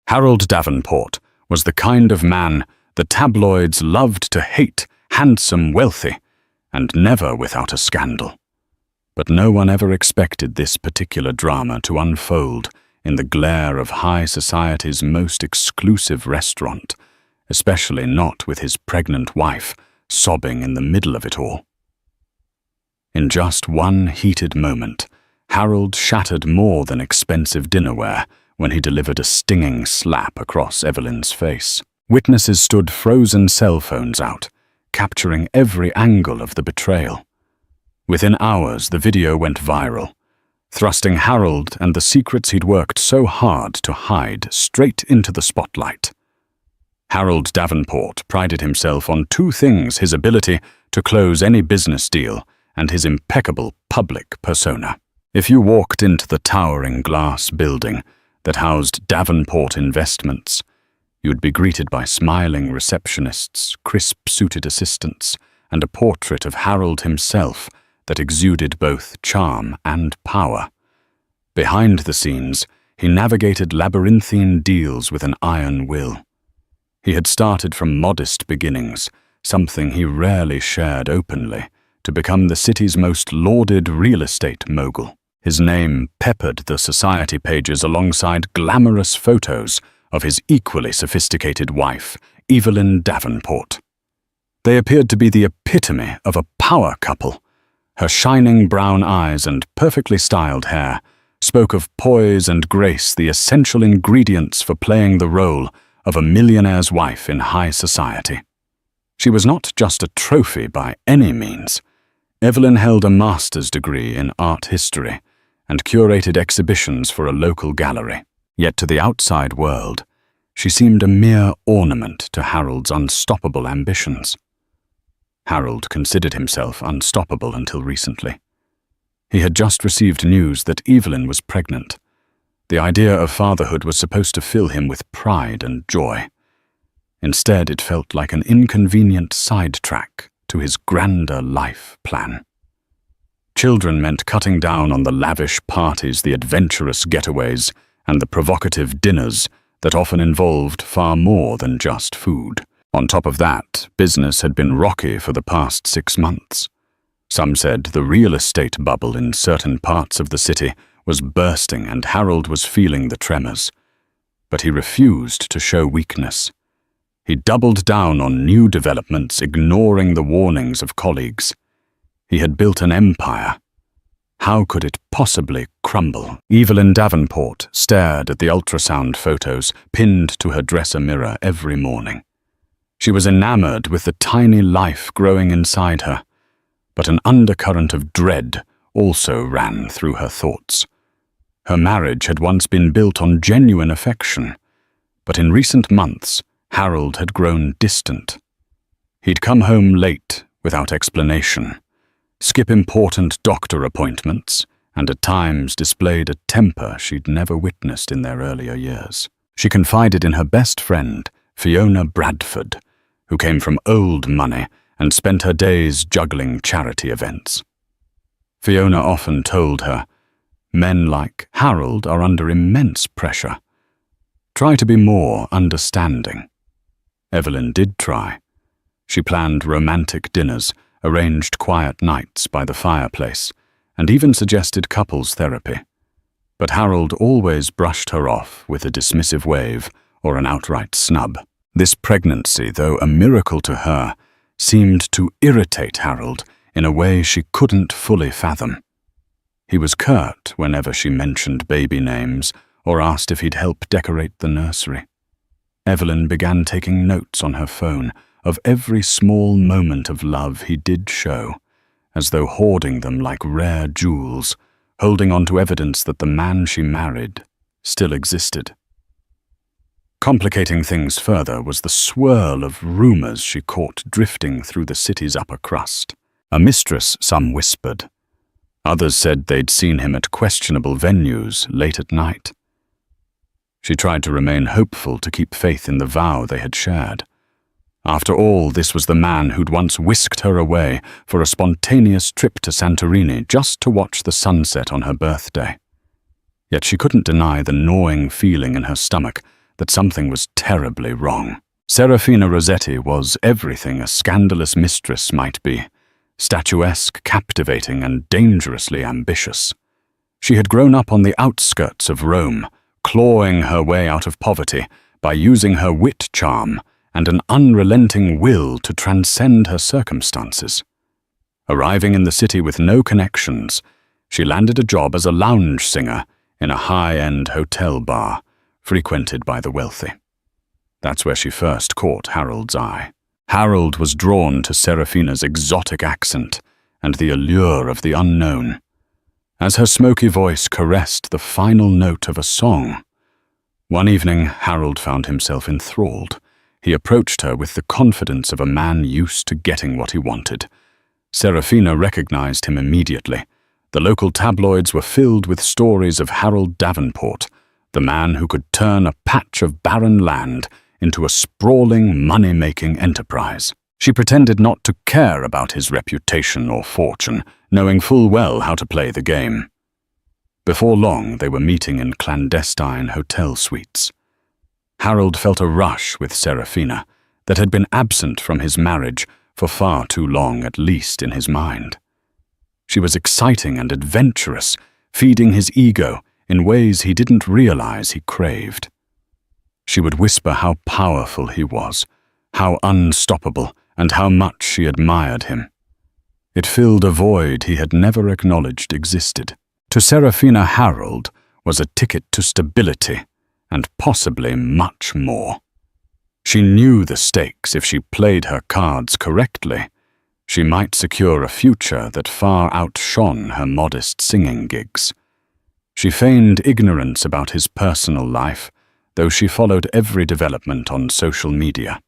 Harold Davenport was the kind of man the tabloids loved to hate, handsome, wealthy, and never without a scandal. But no one ever expected this particular drama to unfold in the glare of high society's most exclusive restaurant, especially not with his pregnant wife sobbing in the middle of it all. In just one heated moment, Harold shattered more than expensive dinnerware when he delivered a stinging slap across Evelyn's face. Witnesses stood frozen cell phones out, capturing every angle of the betrayal. Within hours, the video went viral, thrusting Harold and the secrets he'd worked so hard to hide straight into the spotlight. Harold Davenport prided himself on two things: his ability to close any business deal and his impeccable public persona. If you walked into the towering glass building that housed Davenport Investments, you'd be greeted by smiling receptionists, crisp-suited assistants, and a portrait of Harold himself that exuded both charm and power. Behind the scenes, he navigated labyrinthine deals with an iron will. He had started from modest beginnings, something he rarely shared openly, to become the city's most lauded real estate mogul. His name peppered the society pages alongside glamorous photos of his equally sophisticated wife, Evelyn Davenport. They appeared to be the epitome of a power couple. Her shining brown eyes and perfectly styled hair spoke of poise and grace, the essential ingredients for playing the role of a millionaire's wife in high society. She was not just a trophy by any means. Evelyn held a master's degree in art history and curated exhibitions for a local gallery. Yet to the outside world, she seemed a mere ornament to Harold's unstoppable ambitions. Harold considered himself unstoppable until recently. He had just received news that Evelyn was pregnant. The idea of fatherhood was supposed to fill him with pride and joy. Instead, it felt like an inconvenient sidetrack to his grander life plan. Children meant cutting down on the lavish parties, the adventurous getaways, and the provocative dinners that often involved far more than just food. On top of that, business had been rocky for the past 6 months. Some said the real estate bubble in certain parts of the city was bursting and Harold was feeling the tremors. But he refused to show weakness. He doubled down on new developments, ignoring the warnings of colleagues. He had built an empire. How could it possibly crumble? Evelyn Davenport stared at the ultrasound photos pinned to her dresser mirror every morning. She was enamored with the tiny life growing inside her, but an undercurrent of dread also ran through her thoughts. Her marriage had once been built on genuine affection, but in recent months, Harold had grown distant. He'd come home late without explanation, skip important doctor appointments, and at times displayed a temper she'd never witnessed in their earlier years. She confided in her best friend, Fiona Bradford, who came from old money and spent her days juggling charity events. Fiona often told her, "Men like Harold are under immense pressure. Try to be more understanding." Evelyn did try. She planned romantic dinners, arranged quiet nights by the fireplace, and even suggested couples therapy. But Harold always brushed her off with a dismissive wave or an outright snub. This pregnancy, though a miracle to her, seemed to irritate Harold in a way she couldn't fully fathom. He was curt whenever she mentioned baby names or asked if he'd help decorate the nursery. Evelyn began taking notes on her phone of every small moment of love he did show, as though hoarding them like rare jewels, holding on to evidence that the man she married still existed. Complicating things further was the swirl of rumors she caught drifting through the city's upper crust. A mistress, some whispered. Others said they'd seen him at questionable venues late at night. She tried to remain hopeful, to keep faith in the vow they had shared. After all, this was the man who'd once whisked her away for a spontaneous trip to Santorini just to watch the sunset on her birthday. Yet she couldn't deny the gnawing feeling in her stomach that something was terribly wrong. Serafina Rossetti was everything a scandalous mistress might be, statuesque, captivating, and dangerously ambitious. She had grown up on the outskirts of Rome, clawing her way out of poverty by using her wit charm and an unrelenting will to transcend her circumstances. Arriving in the city with no connections, she landed a job as a lounge singer in a high-end hotel bar frequented by the wealthy. That's where she first caught Harold's eye. Harold was drawn to Serafina's exotic accent and the allure of the unknown. As her smoky voice caressed the final note of a song, one evening Harold found himself enthralled. He approached her with the confidence of a man used to getting what he wanted. Serafina recognized him immediately. The local tabloids were filled with stories of Harold Davenport, the man who could turn a patch of barren land into a sprawling, money-making enterprise. She pretended not to care about his reputation or fortune, knowing full well how to play the game. Before long, they were meeting in clandestine hotel suites. Harold felt a rush with Serafina that had been absent from his marriage for far too long, at least in his mind. She was exciting and adventurous, feeding his ego in ways he didn't realize he craved. She would whisper how powerful he was, how unstoppable, and how much she admired him. It filled a void he had never acknowledged existed. To Serafina, Harold was a ticket to stability, and possibly much more. She knew the stakes. If she played her cards correctly, she might secure a future that far outshone her modest singing gigs. She feigned ignorance about his personal life, though she followed every development on social media.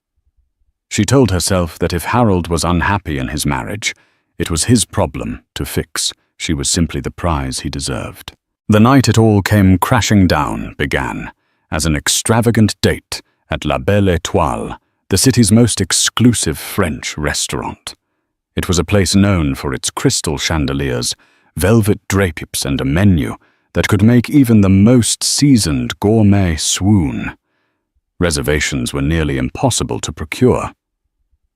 She told herself that if Harold was unhappy in his marriage, it was his problem to fix. She was simply the prize he deserved. The night it all came crashing down began as an extravagant date at La Belle Étoile, the city's most exclusive French restaurant. It was a place known for its crystal chandeliers, velvet drapes, and a menu that could make even the most seasoned gourmet swoon. Reservations were nearly impossible to procure.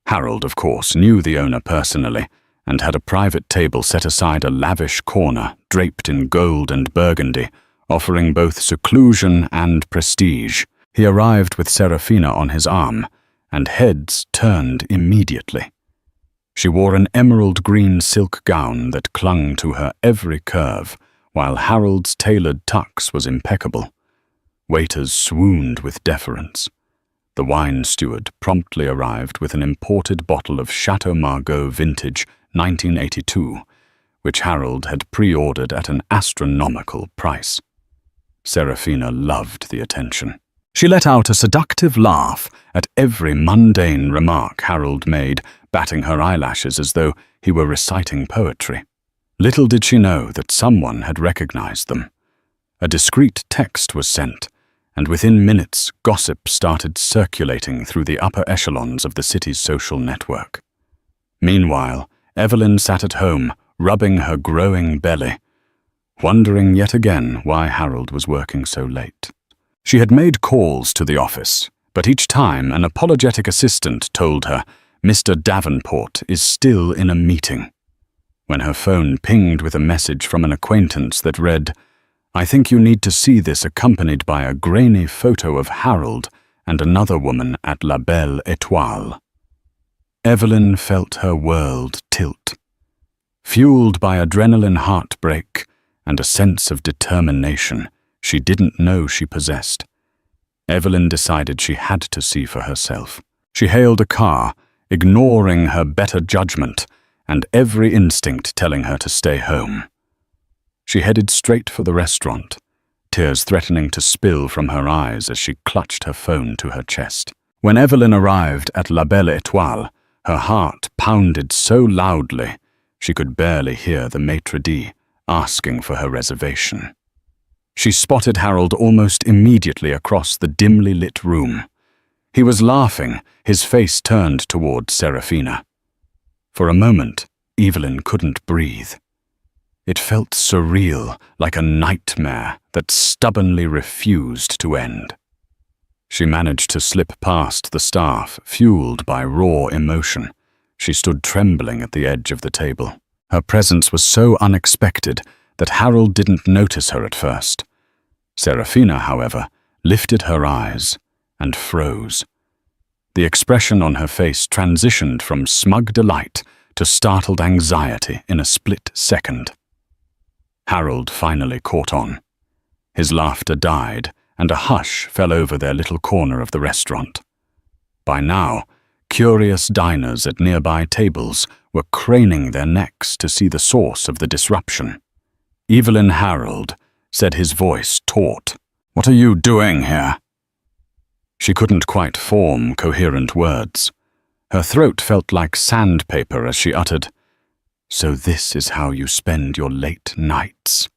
Harold, of course, knew the owner personally and had a private table set aside a lavish corner draped in gold and burgundy, offering both seclusion and prestige. He arrived with Serafina on his arm, and heads turned immediately. She wore an emerald green silk gown that clung to her every curve, while Harold's tailored tux was impeccable. Waiters swooned with deference. The wine steward promptly arrived with an imported bottle of Chateau Margaux Vintage 1982, which Harold had pre-ordered at an astronomical price. Serafina loved the attention. She let out a seductive laugh at every mundane remark Harold made, batting her eyelashes as though he were reciting poetry. Little did she know that someone had recognized them. A discreet text was sent, and within minutes gossip started circulating through the upper echelons of the city's social network. Meanwhile, Evelyn sat at home, rubbing her growing belly, wondering yet again why Harold was working so late. She had made calls to the office, but each time an apologetic assistant told her, "Mr. Davenport is still in a meeting." When her phone pinged with a message from an acquaintance that read, "I think you need to see this accompanied by a grainy photo of Harold and another woman at La Belle Étoile." Evelyn felt her world tilt. Fueled by adrenaline heartbreak and a sense of determination she didn't know she possessed, Evelyn decided she had to see for herself. She hailed a car, ignoring her better judgment and every instinct telling her to stay home. She headed straight for the restaurant, tears threatening to spill from her eyes as she clutched her phone to her chest. When Evelyn arrived at La Belle Étoile, her heart pounded so loudly she could barely hear the maitre d' asking for her reservation. She spotted Harold almost immediately across the dimly lit room. He was laughing, his face turned toward Serafina. For a moment, Evelyn couldn't breathe. It felt surreal, like a nightmare that stubbornly refused to end. She managed to slip past the staff, fueled by raw emotion. She stood trembling at the edge of the table. Her presence was so unexpected that Harold didn't notice her at first. Serafina, however, lifted her eyes and froze. The expression on her face transitioned from smug delight to startled anxiety in a split second. Harold finally caught on. His laughter died, and a hush fell over their little corner of the restaurant. By now, curious diners at nearby tables were craning their necks to see the source of the disruption. Evelyn Harold said, his voice taut, "What are you doing here?" She couldn't quite form coherent words. Her throat felt like sandpaper as she uttered, "So this is how you spend your late nights."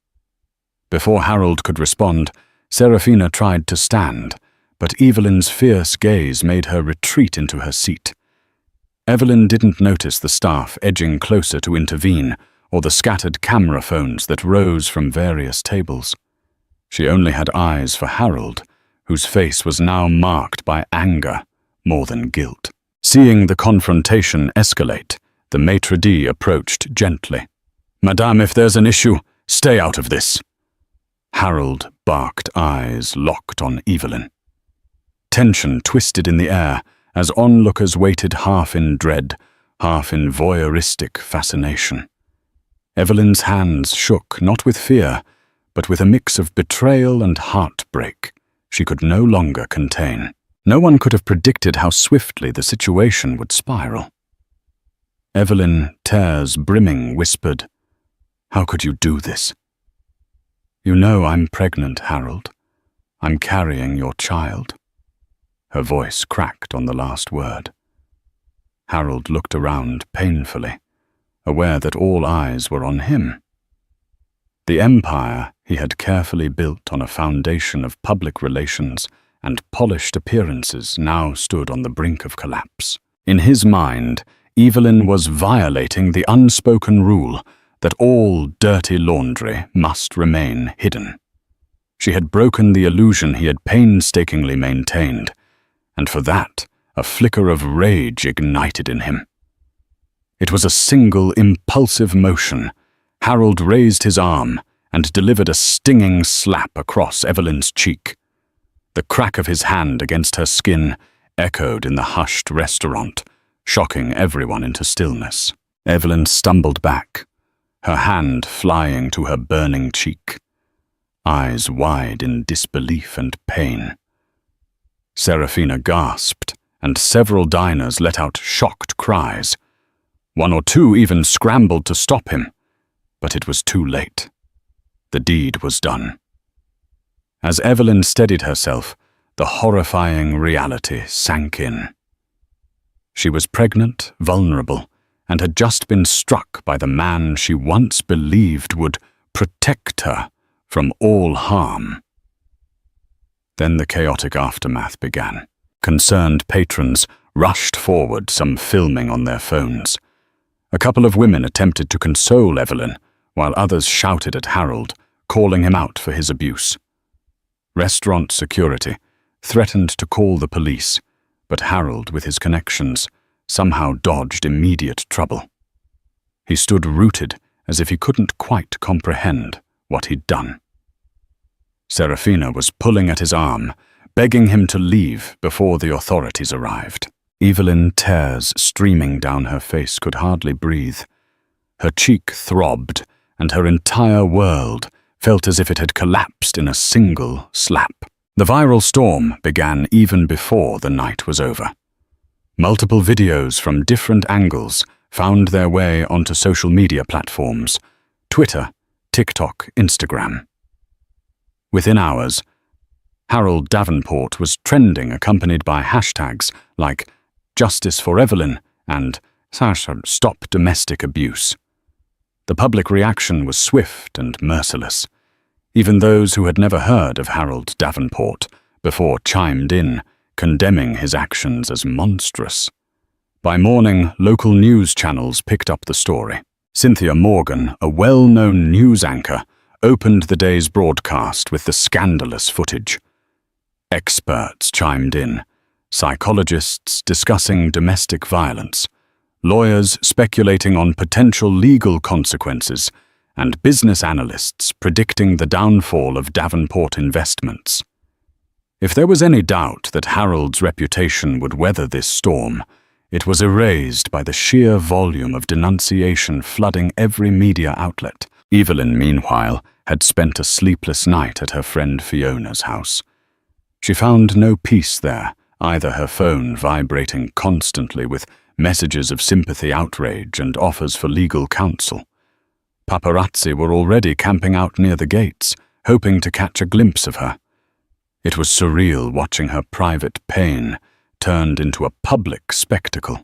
Before Harold could respond, Serafina tried to stand, but Evelyn's fierce gaze made her retreat into her seat. Evelyn didn't notice the staff edging closer to intervene or the scattered camera phones that rose from various tables. She only had eyes for Harold, whose face was now marked by anger more than guilt. Seeing the confrontation escalate, the maitre d' approached gently. "Madame, if there's an issue, stay out of this." Harold barked, eyes locked on Evelyn. Tension twisted in the air as onlookers waited, half in dread, half in voyeuristic fascination. Evelyn's hands shook, not with fear, but with a mix of betrayal and heartbreak she could no longer contain. No one could have predicted how swiftly the situation would spiral. Evelyn, tears brimming, whispered, "How could you do this?" "You know I'm pregnant, Harold. I'm carrying your child." Her voice cracked on the last word. Harold looked around painfully, aware that all eyes were on him. The empire he had carefully built on a foundation of public relations and polished appearances now stood on the brink of collapse. In his mind, Evelyn was violating the unspoken rule that all dirty laundry must remain hidden. She had broken the illusion he had painstakingly maintained, and for that, a flicker of rage ignited in him. It was a single impulsive motion. Harold raised his arm and delivered a stinging slap across Evelyn's cheek. The crack of his hand against her skin echoed in the hushed restaurant, shocking everyone into stillness. Evelyn stumbled back, her hand flying to her burning cheek, eyes wide in disbelief and pain. Serafina gasped, and several diners let out shocked cries. One or two even scrambled to stop him, but it was too late. The deed was done. As Evelyn steadied herself, the horrifying reality sank in. She was pregnant, vulnerable, and had just been struck by the man she once believed would protect her from all harm. Then the chaotic aftermath began. Concerned patrons rushed forward, some filming on their phones. A couple of women attempted to console Evelyn, while others shouted at Harold, calling him out for his abuse. Restaurant security threatened to call the police, but Harold, with his connections, somehow dodged immediate trouble. He stood rooted, as if he couldn't quite comprehend what he'd done. Serafina was pulling at his arm, begging him to leave before the authorities arrived. Evelyn, tears streaming down her face, could hardly breathe. Her cheek throbbed, and her entire world felt as if it had collapsed in a single slap. The viral storm began even before the night was over. Multiple videos from different angles found their way onto social media platforms: Twitter, TikTok, Instagram. Within hours, Harold Davenport was trending, accompanied by hashtags like Justice for Evelyn and Stop Domestic Abuse. The public reaction was swift and merciless. Even those who had never heard of Harold Davenport before chimed in, condemning his actions as monstrous. By morning, local news channels picked up the story. Cynthia Morgan, a well-known news anchor, opened the day's broadcast with the scandalous footage. Experts chimed in, psychologists discussing domestic violence, lawyers speculating on potential legal consequences, and business analysts predicting the downfall of Davenport investments. If there was any doubt that Harold's reputation would weather this storm, it was erased by the sheer volume of denunciation flooding every media outlet. Evelyn, meanwhile, had spent a sleepless night at her friend Fiona's house. She found no peace there, either her phone vibrating constantly with messages of sympathy, outrage, and offers for legal counsel. Paparazzi were already camping out near the gates, hoping to catch a glimpse of her. It was surreal watching her private pain turned into a public spectacle.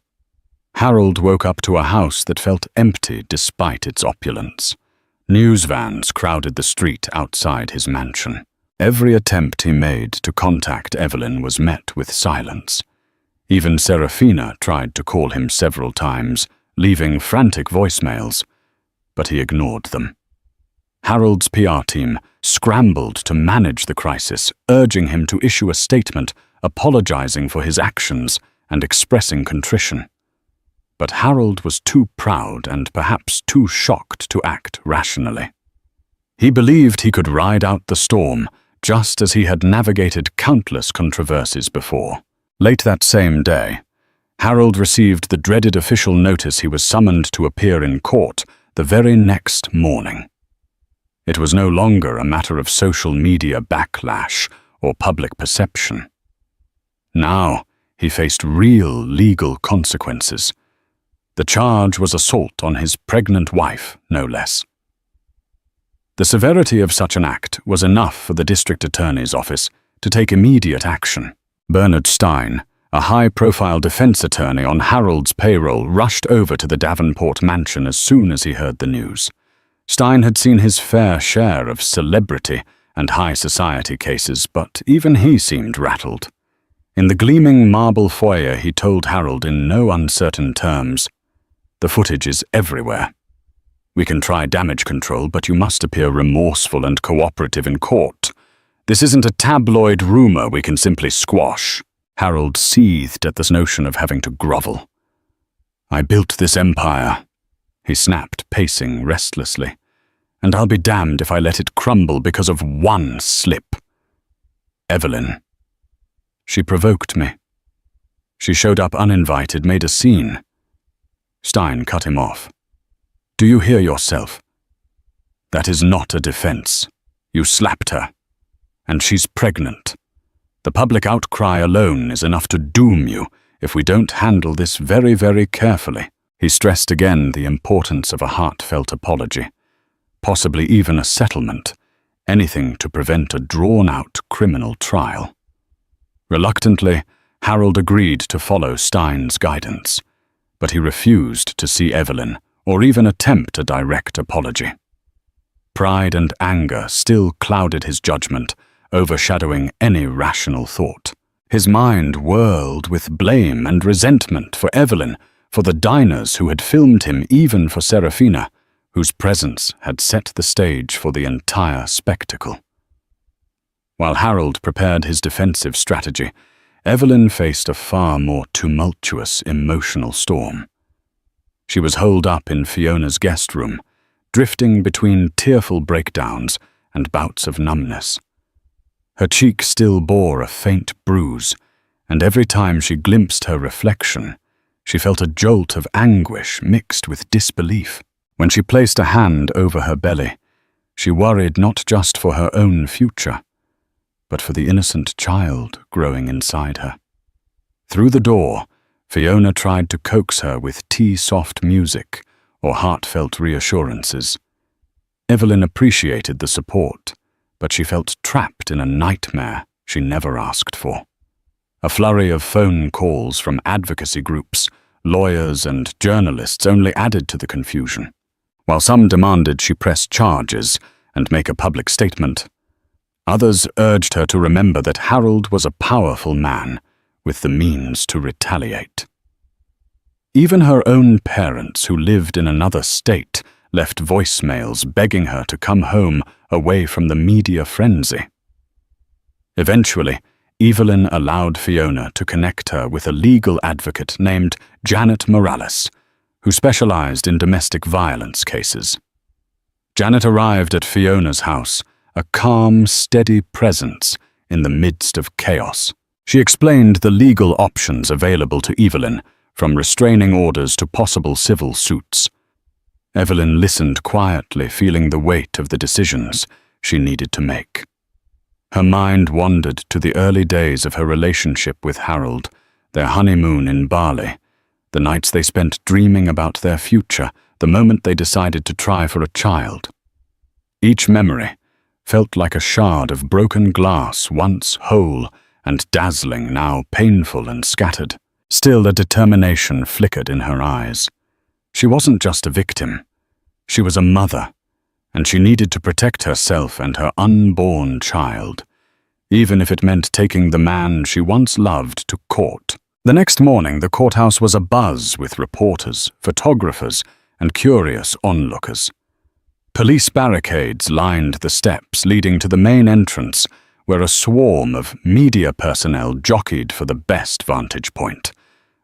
Harold woke up to a house that felt empty despite its opulence. News vans crowded the street outside his mansion. Every attempt he made to contact Evelyn was met with silence. Even Serafina tried to call him several times, leaving frantic voicemails, but he ignored them. Harold's PR team scrambled to manage the crisis, urging him to issue a statement apologizing for his actions and expressing contrition. But Harold was too proud and perhaps too shocked to act rationally. He believed he could ride out the storm, just as he had navigated countless controversies before. Late that same day, Harold received the dreaded official notice he was summoned to appear in court the very next morning. It was no longer a matter of social media backlash or public perception. Now he faced real legal consequences. The charge was assault on his pregnant wife, no less. The severity of such an act was enough for the district attorney's office to take immediate action. Bernard Stein, a high-profile defense attorney on Harold's payroll, rushed over to the Davenport mansion as soon as he heard the news. Stein had seen his fair share of celebrity and high society cases, but even he seemed rattled. In the gleaming marble foyer, he told Harold in no uncertain terms, "The footage is everywhere. We can try damage control, but you must appear remorseful and cooperative in court. This isn't a tabloid rumor we can simply squash." Harold seethed at this notion of having to grovel. "I built this empire," he snapped, pacing restlessly, "and I'll be damned if I let it crumble because of one slip. Evelyn. She provoked me. She showed up uninvited, made a scene." Stein cut him off. "Do you hear yourself? That is not a defense. You slapped her. And she's pregnant. The public outcry alone is enough to doom you if we don't handle this very, very carefully." He stressed again the importance of a heartfelt apology, possibly even a settlement, anything to prevent a drawn-out criminal trial. Reluctantly, Harold agreed to follow Stein's guidance, but he refused to see Evelyn or even attempt a direct apology. Pride and anger still clouded his judgment, overshadowing any rational thought. His mind whirled with blame and resentment for Evelyn, for the diners who had filmed him, even for Serafina, whose presence had set the stage for the entire spectacle. While Harold prepared his defensive strategy, Evelyn faced a far more tumultuous emotional storm. She was holed up in Fiona's guest room, drifting between tearful breakdowns and bouts of numbness. Her cheek still bore a faint bruise, and every time she glimpsed her reflection, she felt a jolt of anguish mixed with disbelief. When she placed a hand over her belly, she worried not just for her own future, but for the innocent child growing inside her. Through the door, Fiona tried to coax her with tea-soft music or heartfelt reassurances. Evelyn appreciated the support, but she felt trapped in a nightmare she never asked for. A flurry of phone calls from advocacy groups, lawyers, and journalists only added to the confusion. While some demanded she press charges and make a public statement, others urged her to remember that Harold was a powerful man with the means to retaliate. Even her own parents, who lived in another state, left voicemails begging her to come home away from the media frenzy. Eventually, Evelyn allowed Fiona to connect her with a legal advocate named Janet Morales, who specialized in domestic violence cases. Janet arrived at Fiona's house, a calm, steady presence in the midst of chaos. She explained the legal options available to Evelyn, from restraining orders to possible civil suits. Evelyn listened quietly, feeling the weight of the decisions she needed to make. Her mind wandered to the early days of her relationship with Harold, their honeymoon in Bali, the nights they spent dreaming about their future, the moment they decided to try for a child. Each memory felt like a shard of broken glass, once whole and dazzling, now painful and scattered. Still, a determination flickered in her eyes. She wasn't just a victim. She was a mother, and she needed to protect herself and her unborn child, even if it meant taking the man she once loved to court. The next morning, the courthouse was abuzz with reporters, photographers, and curious onlookers. Police barricades lined the steps leading to the main entrance, where a swarm of media personnel jockeyed for the best vantage point.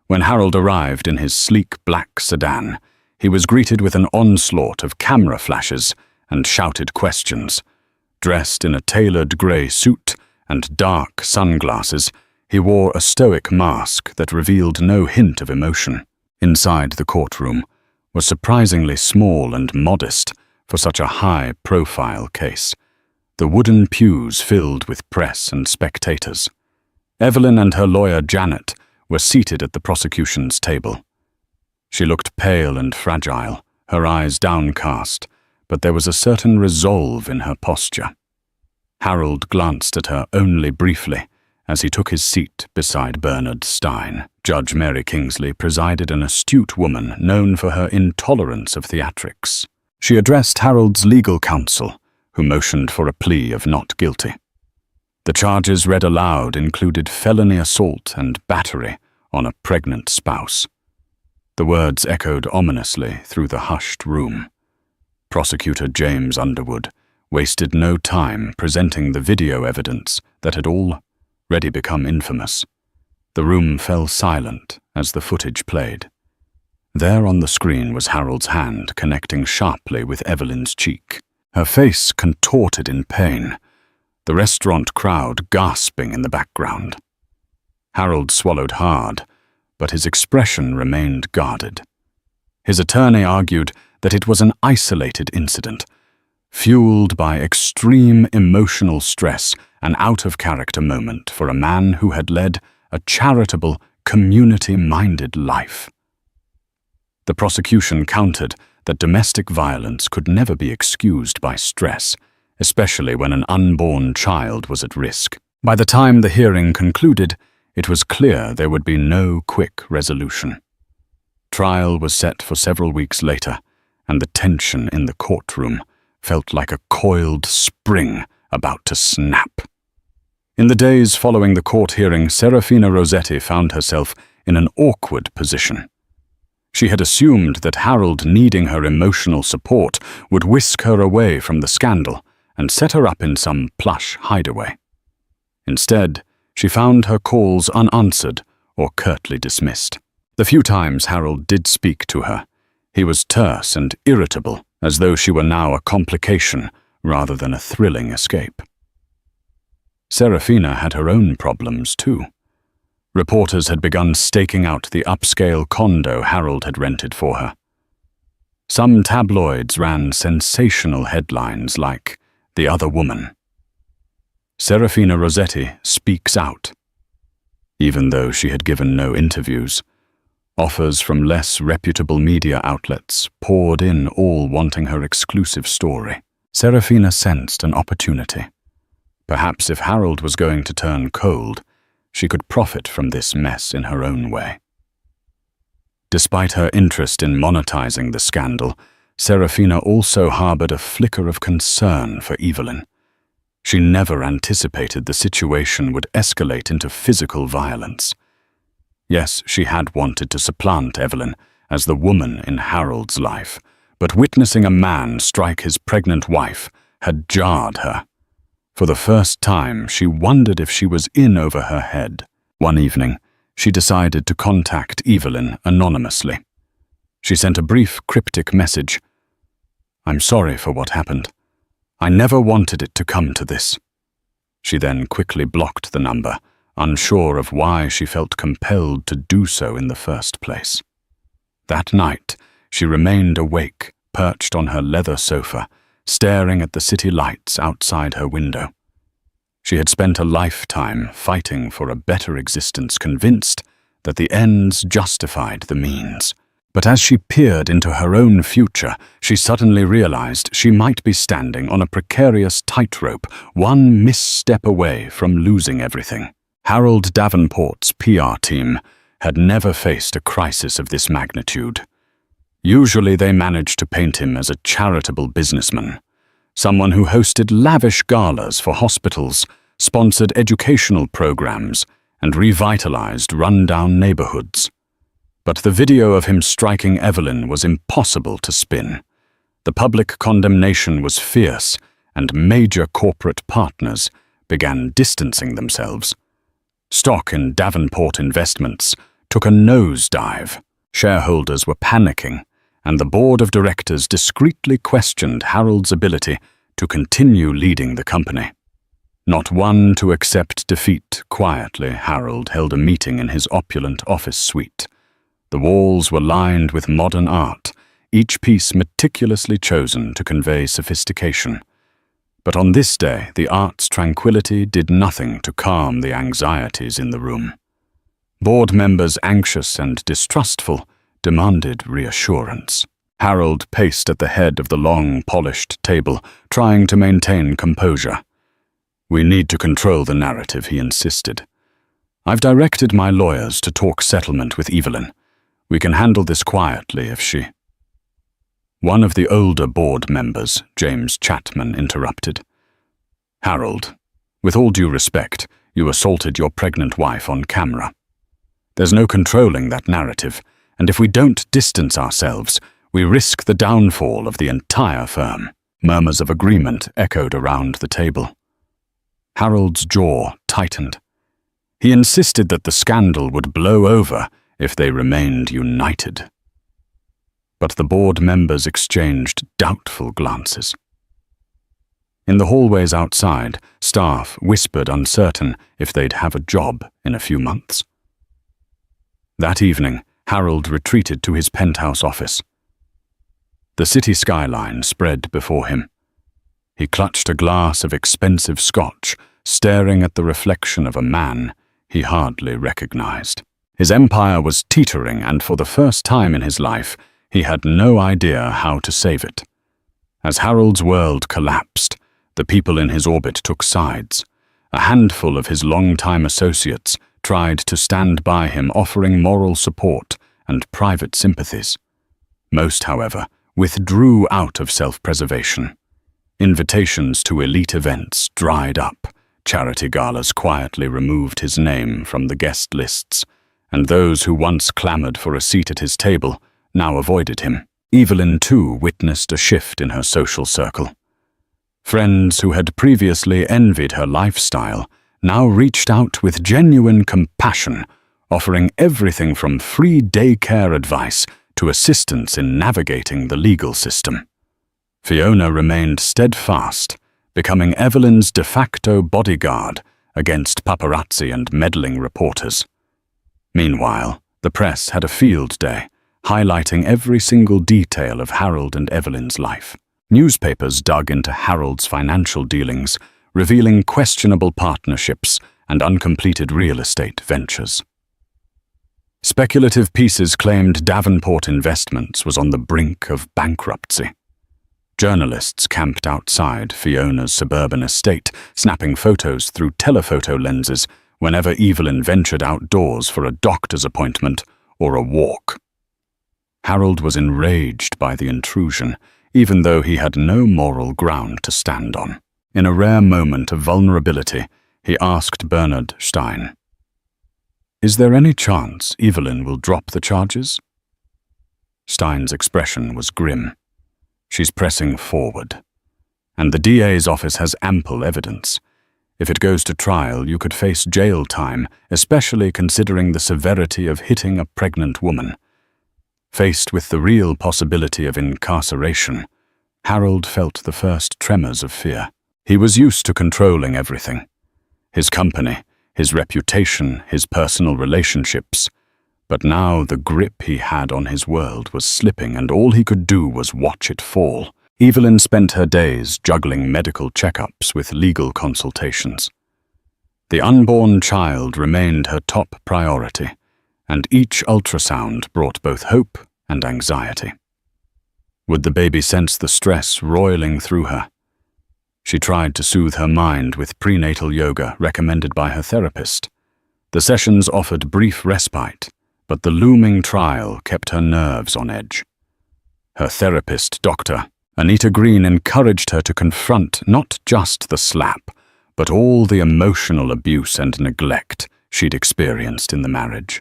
When Harold arrived in his sleek black sedan, he was greeted with an onslaught of camera flashes and shouted questions. Dressed in a tailored grey suit and dark sunglasses, he wore a stoic mask that revealed no hint of emotion. Inside the courtroom was surprisingly small and modest for such a high-profile case, the wooden pews filled with press and spectators. Evelyn and her lawyer Janet were seated at the prosecution's table. She looked pale and fragile, her eyes downcast, but there was a certain resolve in her posture. Harold glanced at her only briefly as he took his seat beside Bernard Stein. Judge Mary Kingsley presided, an astute woman known for her intolerance of theatrics. She addressed Harold's legal counsel, who motioned for a plea of not guilty. The charges read aloud included felony assault and battery on a pregnant spouse. The words echoed ominously through the hushed room. Prosecutor James Underwood wasted no time presenting the video evidence that had already become infamous. The room fell silent as the footage played. There on the screen was Harold's hand connecting sharply with Evelyn's cheek, her face contorted in pain, the restaurant crowd gasping in the background. Harold swallowed hard, but his expression remained guarded. His attorney argued that it was an isolated incident, fueled by extreme emotional stress, an out-of-character moment for a man who had led a charitable, community-minded life. The prosecution countered that domestic violence could never be excused by stress, especially when an unborn child was at risk. By the time the hearing concluded, it was clear there would be no quick resolution. Trial was set for several weeks later, and the tension in the courtroom felt like a coiled spring about to snap. In the days following the court hearing, Serafina Rossetti found herself in an awkward position. She had assumed that Harold needing her emotional support would whisk her away from the scandal and set her up in some plush hideaway. Instead, she found her calls unanswered or curtly dismissed. The few times Harold did speak to her, he was terse and irritable, as though she were now a complication rather than a thrilling escape. Serafina had her own problems too. Reporters had begun staking out the upscale condo Harold had rented for her. Some tabloids ran sensational headlines like, "The Other Woman." Serafina Rossetti speaks out. Even though she had given no interviews, offers from less reputable media outlets poured in, all wanting her exclusive story. Serafina sensed an opportunity. Perhaps if Harold was going to turn cold, she could profit from this mess in her own way. Despite her interest in monetizing the scandal, Serafina also harbored a flicker of concern for Evelyn. She never anticipated the situation would escalate into physical violence. Yes, she had wanted to supplant Evelyn as the woman in Harold's life, but witnessing a man strike his pregnant wife had jarred her. For the first time, she wondered if she was in over her head. One evening, she decided to contact Evelyn anonymously. She sent a brief, cryptic message. "I'm sorry for what happened. I never wanted it to come to this." She then quickly blocked the number, unsure of why she felt compelled to do so in the first place. That night, she remained awake, perched on her leather sofa, staring at the city lights outside her window. She had spent a lifetime fighting for a better existence, convinced that the ends justified the means. But as she peered into her own future, she suddenly realized she might be standing on a precarious tightrope, one misstep away from losing everything. Harold Davenport's PR team had never faced a crisis of this magnitude. Usually they managed to paint him as a charitable businessman, someone who hosted lavish galas for hospitals, sponsored educational programs, and revitalized run-down neighborhoods. But the video of him striking Evelyn was impossible to spin. The public condemnation was fierce, and major corporate partners began distancing themselves. Stock in Davenport Investments took a nosedive. Shareholders were panicking, and the board of directors discreetly questioned Harold's ability to continue leading the company. Not one to accept defeat, quietly Harold held a meeting in his opulent office suite. The walls were lined with modern art, each piece meticulously chosen to convey sophistication. But on this day, the art's tranquility did nothing to calm the anxieties in the room. Board members, anxious and distrustful, demanded reassurance. Harold paced at the head of the long, polished table, trying to maintain composure. "We need to control the narrative," he insisted. "I've directed my lawyers to talk settlement with Evelyn. We can handle this quietly if she—" One of the older board members, James Chapman, interrupted. "Harold, with all due respect, you assaulted your pregnant wife on camera. There's no controlling that narrative, and if we don't distance ourselves, we risk the downfall of the entire firm." Murmurs of agreement echoed around the table. Harold's jaw tightened. He insisted that the scandal would blow over if they remained united. But the board members exchanged doubtful glances. In the hallways outside, staff whispered uncertain if they'd have a job in a few months. That evening, Harold retreated to his penthouse office. The city skyline spread before him. He clutched a glass of expensive scotch, staring at the reflection of a man he hardly recognized. His empire was teetering, and for the first time in his life, he had no idea how to save it. As Harold's world collapsed, the people in his orbit took sides. A handful of his longtime associates tried to stand by him, offering moral support and private sympathies. Most, however, withdrew out of self-preservation. Invitations to elite events dried up. Charity galas quietly removed his name from the guest lists, and those who once clamored for a seat at his table now avoided him. Evelyn, too, witnessed a shift in her social circle. Friends who had previously envied her lifestyle now reached out with genuine compassion, offering everything from free daycare advice to assistance in navigating the legal system. Fiona remained steadfast, becoming Evelyn's de facto bodyguard against paparazzi and meddling reporters. Meanwhile, the press had a field day, highlighting every single detail of Harold and Evelyn's life. Newspapers dug into Harold's financial dealings, revealing questionable partnerships and uncompleted real estate ventures. Speculative pieces claimed Davenport Investments was on the brink of bankruptcy. Journalists camped outside Fiona's suburban estate, snapping photos through telephoto lenses whenever Evelyn ventured outdoors for a doctor's appointment or a walk. Harold was enraged by the intrusion, even though he had no moral ground to stand on. In a rare moment of vulnerability, he asked Bernard Stein, "Is there any chance Evelyn will drop the charges?" Stein's expression was grim. "She's pressing forward, and the DA's office has ample evidence. If it goes to trial, you could face jail time, especially considering the severity of hitting a pregnant woman. Faced with the real possibility of incarceration, Harold felt the first tremors of fear. He was used to controlling everything. His company, his reputation, his personal relationships. But now the grip he had on his world was slipping, and all he could do was watch it fall. Evelyn spent her days juggling medical checkups with legal consultations. The unborn child remained her top priority, and each ultrasound brought both hope and anxiety. Would the baby sense the stress roiling through her? She tried to soothe her mind with prenatal yoga recommended by her therapist. The sessions offered brief respite, but the looming trial kept her nerves on edge. Her therapist, Dr. Anita Green, encouraged her to confront not just the slap, but all the emotional abuse and neglect she'd experienced in the marriage.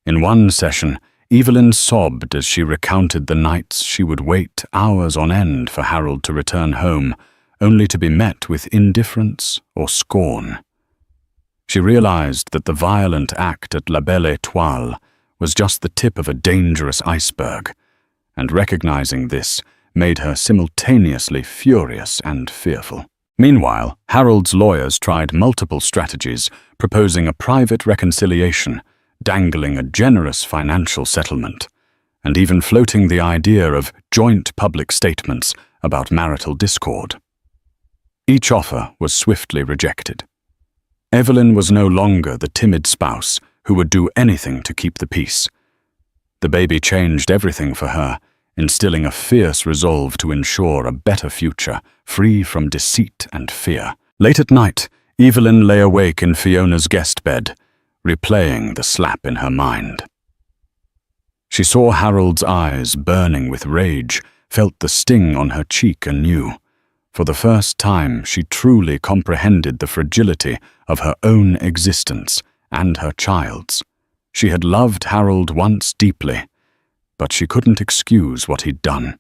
In one session, Evelyn sobbed as she recounted the nights she would wait hours on end for Harold to return home, only to be met with indifference or scorn. She realized that the violent act at La Belle Étoile was just the tip of a dangerous iceberg, and recognizing this made her simultaneously furious and fearful. Meanwhile, Harold's lawyers tried multiple strategies, proposing a private reconciliation, dangling a generous financial settlement, and even floating the idea of joint public statements about marital discord. Each offer was swiftly rejected. Evelyn was no longer the timid spouse who would do anything to keep the peace. The baby changed everything for her, instilling a fierce resolve to ensure a better future, free from deceit and fear. Late at night, Evelyn lay awake in Fiona's guest bed, replaying the slap in her mind. She saw Harold's eyes burning with rage, felt the sting on her cheek anew. For the first time, she truly comprehended the fragility of her own existence and her child's. She had loved Harold once deeply, but she couldn't excuse what he'd done.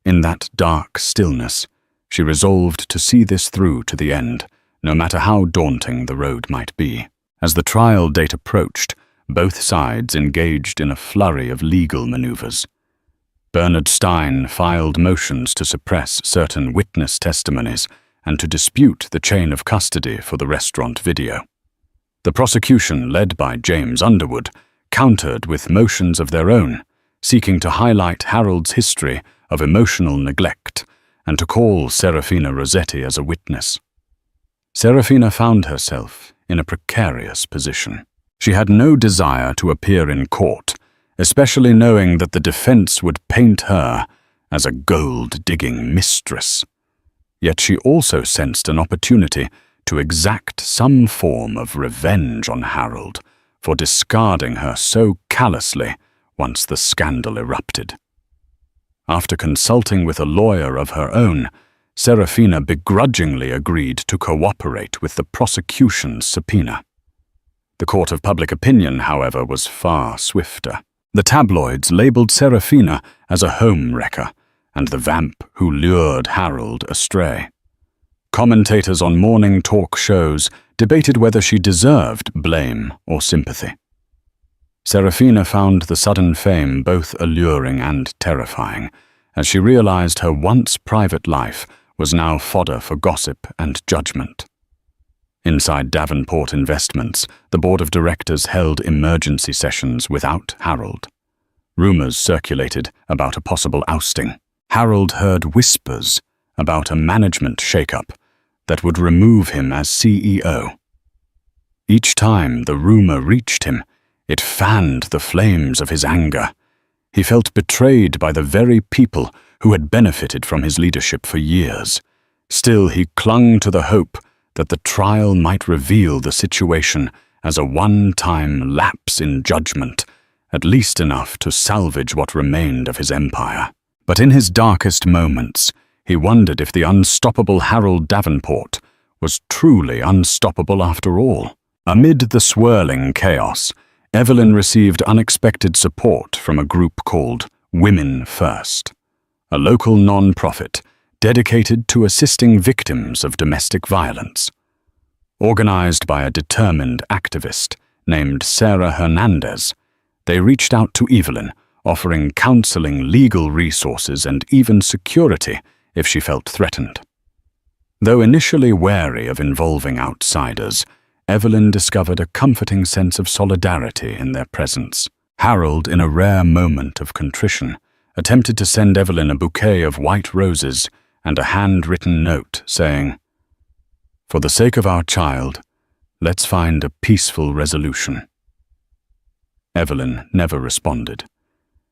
In that dark stillness, she resolved to see this through to the end, no matter how daunting the road might be. As the trial date approached, both sides engaged in a flurry of legal maneuvers. Bernard Stein filed motions to suppress certain witness testimonies and to dispute the chain of custody for the restaurant video. The prosecution, led by James Underwood, countered with motions of their own, seeking to highlight Harold's history of emotional neglect and to call Serafina Rossetti as a witness. Serafina found herself in a precarious position. She had no desire to appear in court, especially knowing that the defense would paint her as a gold-digging mistress. Yet she also sensed an opportunity to exact some form of revenge on Harold for discarding her so callously once the scandal erupted. After consulting with a lawyer of her own, Serafina begrudgingly agreed to cooperate with the prosecution's subpoena. The court of public opinion, however, was far swifter. The tabloids labeled Serafina as a home wrecker and the vamp who lured Harold astray. Commentators on morning talk shows debated whether she deserved blame or sympathy. Serafina found the sudden fame both alluring and terrifying, as she realized her once private life was now fodder for gossip and judgment. Inside Davenport Investments, the board of directors held emergency sessions without Harold. Rumors circulated about a possible ousting. Harold heard whispers about a management shakeup that would remove him as CEO. Each time the rumor reached him, it fanned the flames of his anger. He felt betrayed by the very people who had benefited from his leadership for years. Still, he clung to the hope that the trial might reveal the situation as a one-time lapse in judgment, at least enough to salvage what remained of his empire. But in his darkest moments, he wondered if the unstoppable Harold Davenport was truly unstoppable after all. Amid the swirling chaos, Evelyn received unexpected support from a group called Women First, a local non-profit dedicated to assisting victims of domestic violence. Organized by a determined activist named Sarah Hernandez, they reached out to Evelyn, offering counseling, legal resources, and even security if she felt threatened. Though initially wary of involving outsiders, Evelyn discovered a comforting sense of solidarity in their presence. Harold, in a rare moment of contrition, attempted to send Evelyn a bouquet of white roses and a handwritten note saying, "For the sake of our child, let's find a peaceful resolution." Evelyn never responded.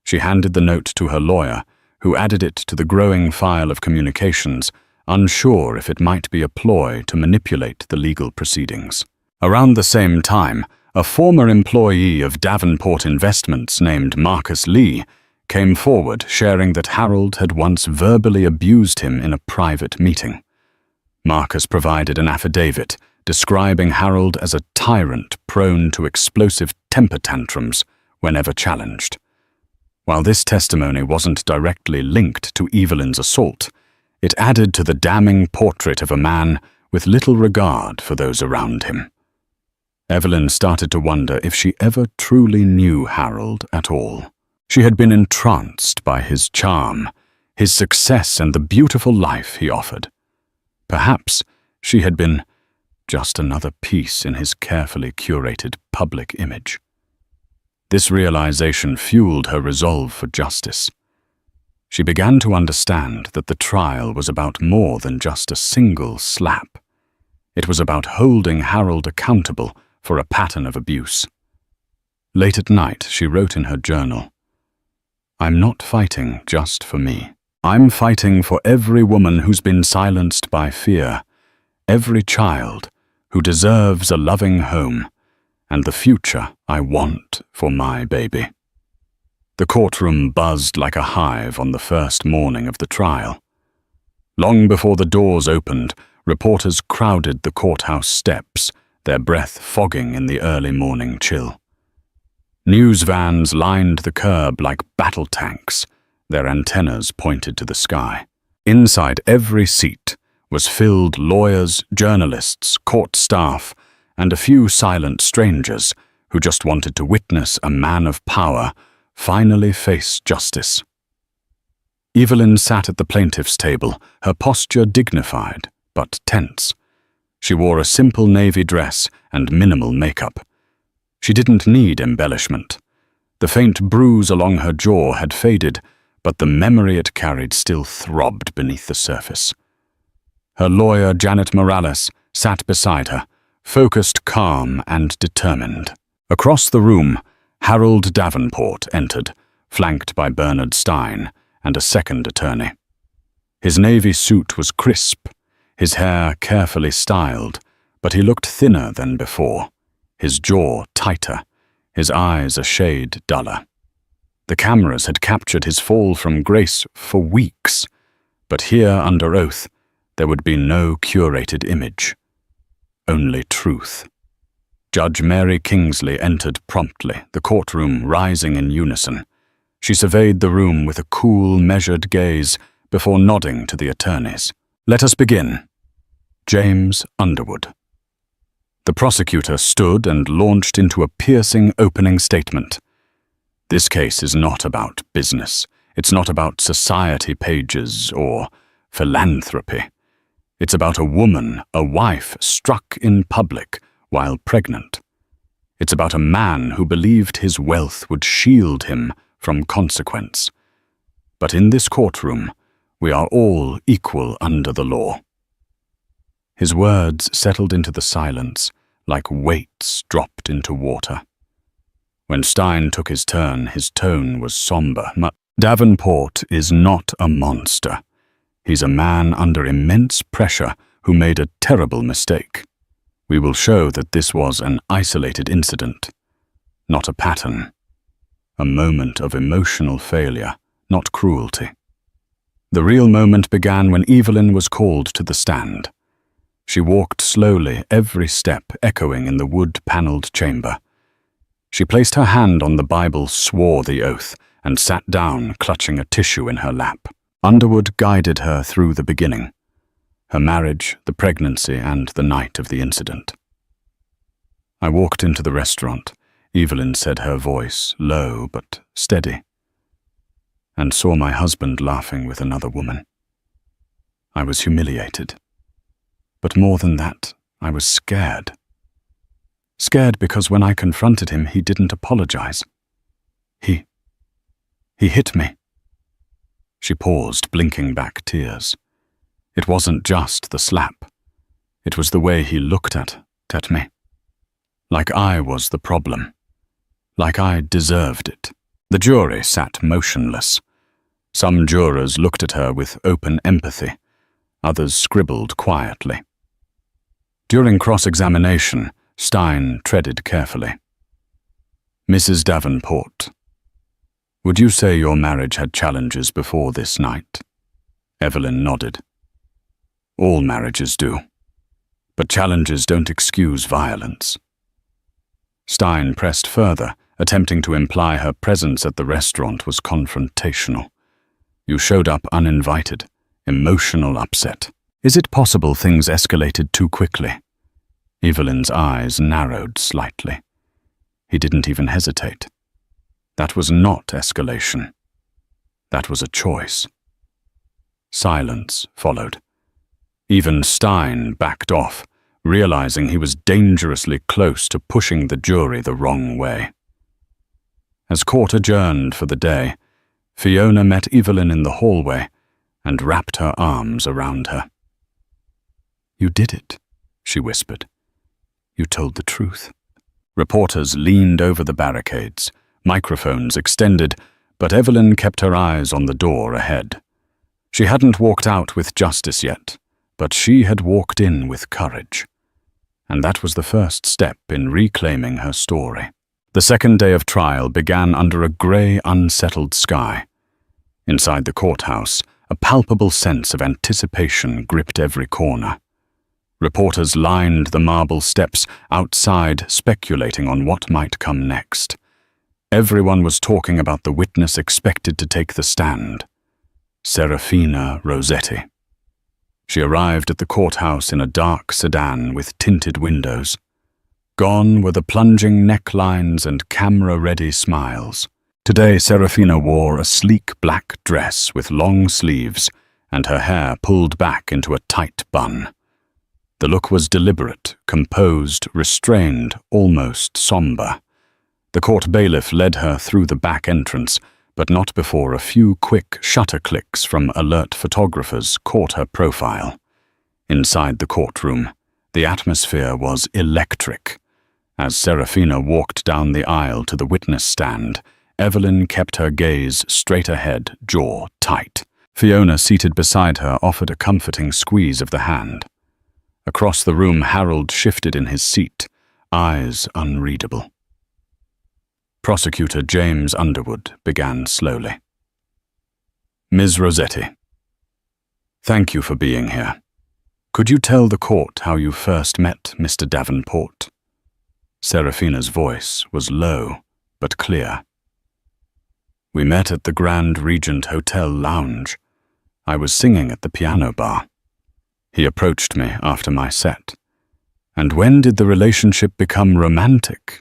She handed the note to her lawyer, who added it to the growing file of communications, unsure if it might be a ploy to manipulate the legal proceedings. Around the same time, a former employee of Davenport Investments named Marcus Lee came forward sharing that Harold had once verbally abused him in a private meeting. Marcus provided an affidavit describing Harold as a tyrant prone to explosive temper tantrums whenever challenged. While this testimony wasn't directly linked to Evelyn's assault, it added to the damning portrait of a man with little regard for those around him. Evelyn started to wonder if she ever truly knew Harold at all. She had been entranced by his charm, his success, and the beautiful life he offered. Perhaps she had been just another piece in his carefully curated public image. This realization fueled her resolve for justice. She began to understand that the trial was about more than just a single slap. It was about holding Harold accountable for a pattern of abuse. Late at night, she wrote in her journal, "I'm not fighting just for me. I'm fighting for every woman who's been silenced by fear, every child who deserves a loving home, and the future I want for my baby." The courtroom buzzed like a hive on the first morning of the trial. Long before the doors opened, reporters crowded the courthouse steps, their breath fogging in the early morning chill. News vans lined the curb like battle tanks, their antennas pointed to the sky. Inside every seat was filled lawyers, journalists, court staff, and a few silent strangers who just wanted to witness a man of power finally face justice. Evelyn sat at the plaintiff's table, her posture dignified but tense. She wore a simple navy dress and minimal makeup. She didn't need embellishment. The faint bruise along her jaw had faded, but the memory it carried still throbbed beneath the surface. Her lawyer, Janet Morales, sat beside her, focused, calm, and determined. Across the room, Harold Davenport entered, flanked by Bernard Stein and a second attorney. His navy suit was crisp, his hair carefully styled, but he looked thinner than before, his jaw tighter, his eyes a shade duller. The cameras had captured his fall from grace for weeks, but here under oath, there would be no curated image, only truth. Judge Mary Kingsley entered promptly, the courtroom rising in unison. She surveyed the room with a cool, measured gaze before nodding to the attorneys. "Let us begin. James Underwood." The prosecutor stood and launched into a piercing opening statement. "This case is not about business. It's not about society pages or philanthropy. It's about a woman, a wife, struck in public while pregnant. It's about a man who believed his wealth would shield him from consequence. But in this courtroom, we are all equal under the law." His words settled into the silence like weights dropped into water. When Stein took his turn, his tone was somber. "Davenport is not a monster. He's a man under immense pressure who made a terrible mistake. We will show that this was an isolated incident, not a pattern. A moment of emotional failure, not cruelty." The real moment began when Evelyn was called to the stand. She walked slowly, every step echoing in the wood-paneled chamber. She placed her hand on the Bible, swore the oath, and sat down, clutching a tissue in her lap. Underwood guided her through the beginning. her marriage, the pregnancy, and the night of the incident. I walked into the restaurant, Evelyn said, her voice low but steady, and saw my husband laughing with another woman. I was humiliated. But more than that, I was scared. Scared because when I confronted him, he didn't apologize. He hit me. She paused, blinking back tears. It wasn't just the slap. It was the way he looked at me. Like I was the problem. Like I deserved it. The jury sat motionless. Some jurors looked at her with open empathy. Others scribbled quietly. During cross-examination, Stein treaded carefully. Mrs. Davenport, would you say your marriage had challenges before this night? Evelyn nodded. All marriages do. But challenges don't excuse violence. Stein pressed further, attempting to imply her presence at the restaurant was confrontational. You showed up uninvited, emotional upset. Is it possible things escalated too quickly? Evelyn's eyes narrowed slightly. He didn't even hesitate. That was not escalation. That was a choice. Silence followed. Even Stein backed off, realizing he was dangerously close to pushing the jury the wrong way. As court adjourned for the day, Fiona met Evelyn in the hallway and wrapped her arms around her. You did it, she whispered. You told the truth. Reporters leaned over the barricades, microphones extended, but Evelyn kept her eyes on the door ahead. She hadn't walked out with justice yet, but she had walked in with courage. And that was the first step in reclaiming her story. The second day of trial began under a grey, unsettled sky. Inside the courthouse, a palpable sense of anticipation gripped every corner. Reporters lined the marble steps outside, speculating on what might come next. Everyone was talking about the witness expected to take the stand, Serafina Rossetti. She arrived at the courthouse in a dark sedan with tinted windows. Gone were the plunging necklines and camera-ready smiles. Today, Serafina wore a sleek black dress with long sleeves and her hair pulled back into a tight bun. The look was deliberate, composed, restrained, almost somber. The court bailiff led her through the back entrance, but not before a few quick shutter clicks from alert photographers caught her profile. Inside the courtroom, the atmosphere was electric. As Serafina walked down the aisle to the witness stand, Evelyn kept her gaze straight ahead, jaw tight. Fiona, seated beside her, offered a comforting squeeze of the hand. Across the room, Harold shifted in his seat, eyes unreadable. Prosecutor James Underwood began slowly. Ms. Rossetti, thank you for being here. Could you tell the court how you first met Mr. Davenport? Serafina's voice was low but clear. We met at the Grand Regent Hotel lounge. I was singing at the piano bar. He approached me after my set. And when did the relationship become romantic?